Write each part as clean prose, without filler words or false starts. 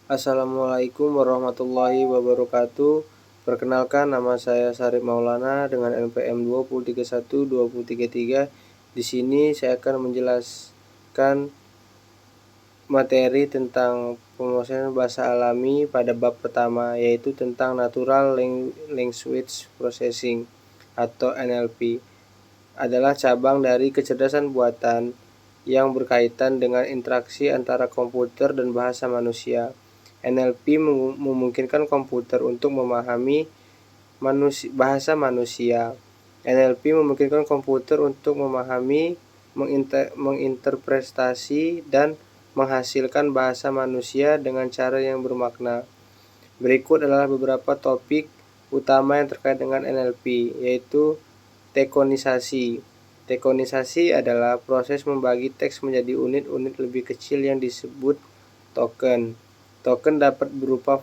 Assalamualaikum warahmatullahi wabarakatuh. Perkenalkan, nama saya Syarif Maulana dengan NPM 2031233. Di sini saya akan menjelaskan materi tentang pemrosesan bahasa alami pada bab pertama, yaitu tentang Natural Language Processing atau NLP. Adalah cabang dari kecerdasan buatan yang berkaitan dengan interaksi antara komputer dan bahasa manusia. NLP memungkinkan komputer untuk memahami bahasa manusia. NLP memungkinkan komputer untuk memahami, menginterpretasi, dan menghasilkan bahasa manusia dengan cara yang bermakna. Berikut adalah beberapa topik utama yang terkait dengan NLP, yaitu dekonisasi. Dekonisasi adalah proses membagi teks menjadi unit-unit lebih kecil yang disebut token. Token dapat berupa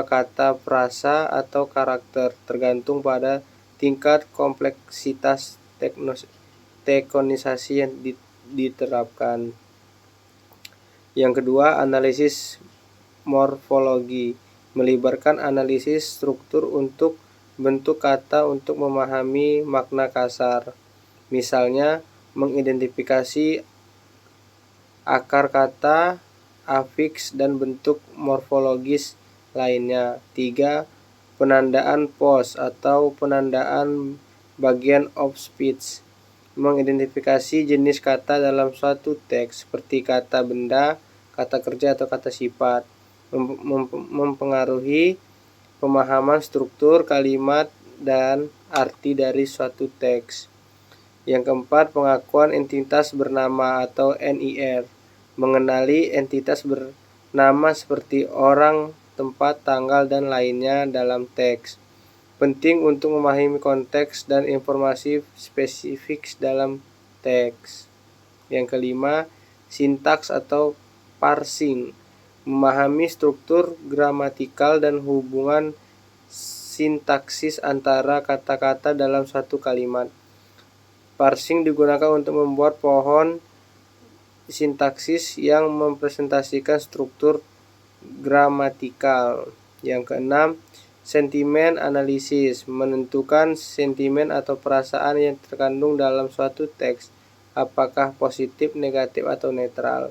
kata, frasa, atau karakter, tergantung pada tingkat kompleksitas dekonisasi yang diterapkan. Yang kedua, analisis morfologi, melibatkan analisis struktur untuk bentuk kata untuk memahami makna kasar. Misalnya, mengidentifikasi akar kata, afiks, dan bentuk morfologis lainnya. 3. Penandaan pose atau penandaan bagian of speech, mengidentifikasi jenis kata dalam suatu teks seperti kata benda, kata kerja, atau kata sifat, mempengaruhi pemahaman struktur kalimat dan arti dari suatu teks. Yang keempat, pengakuan entitas bernama atau NIR, mengenali entitas bernama seperti orang, tempat, tanggal, dan lainnya dalam teks. Penting untuk memahami konteks dan informasi spesifik dalam teks. Yang kelima, sintaks atau parsing, memahami struktur gramatikal dan hubungan sintaksis antara kata-kata dalam satu kalimat. Parsing digunakan untuk membuat pohon sintaksis yang mempresentasikan struktur gramatikal. Yang keenam, sentimen analisis, menentukan sentimen atau perasaan yang terkandung dalam suatu teks, apakah positif, negatif, atau netral.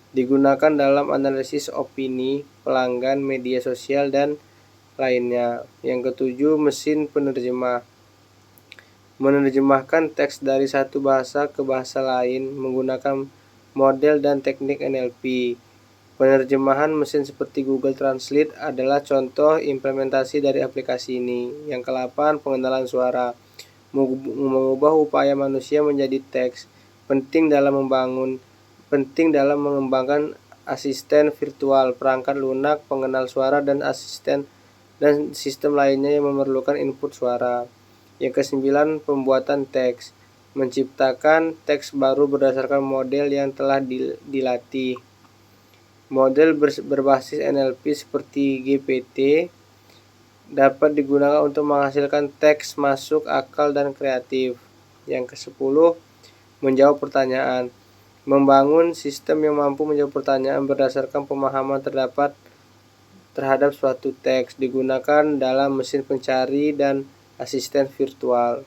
Digunakan dalam analisis opini, pelanggan, media sosial, dan lainnya. Yang ketujuh, mesin penerjemah, menerjemahkan teks dari satu bahasa ke bahasa lain menggunakan model dan teknik NLP. Penerjemahan mesin seperti Google Translate adalah contoh implementasi dari aplikasi ini. Yang ke-8, pengenalan suara, mengubah upaya manusia menjadi teks, penting dalam mengembangkan asisten virtual, perangkat lunak, pengenal suara, dan sistem lainnya yang memerlukan input suara. Yang ke-9, pembuatan teks, menciptakan teks baru berdasarkan model yang telah dilatih. Model berbasis NLP seperti GPT dapat digunakan untuk menghasilkan teks masuk akal dan kreatif. Yang ke-10, menjawab pertanyaan, membangun sistem yang mampu menjawab pertanyaan berdasarkan pemahaman terhadap suatu teks, digunakan dalam mesin pencari dan asisten virtual.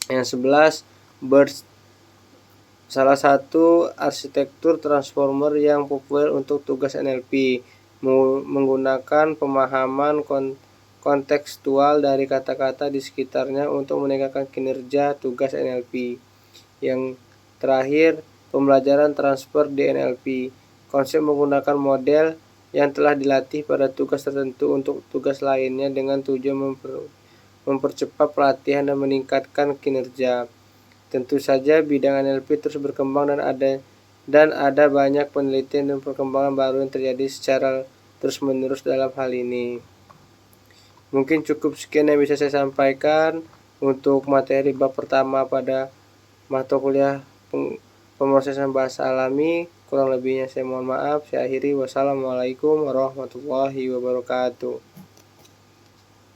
Yang 11, BERT, salah satu arsitektur transformer yang populer untuk tugas NLP, menggunakan pemahaman kontekstual dari kata-kata di sekitarnya untuk meningkatkan kinerja tugas NLP. Yang terakhir, pembelajaran transfer di NLP, konsep menggunakan model yang telah dilatih pada tugas tertentu untuk tugas lainnya dengan tujuan mempercepat pelatihan dan meningkatkan kinerja. Tentu saja bidang NLP terus berkembang dan ada banyak penelitian dan perkembangan baru yang terjadi secara terus-menerus dalam hal ini. Mungkin cukup sekian yang bisa saya sampaikan untuk materi bab pertama pada mata kuliah pemrosesan bahasa alami. Kurang lebihnya saya mohon maaf. Saya akhiri. Wassalamualaikum warahmatullahi wabarakatuh.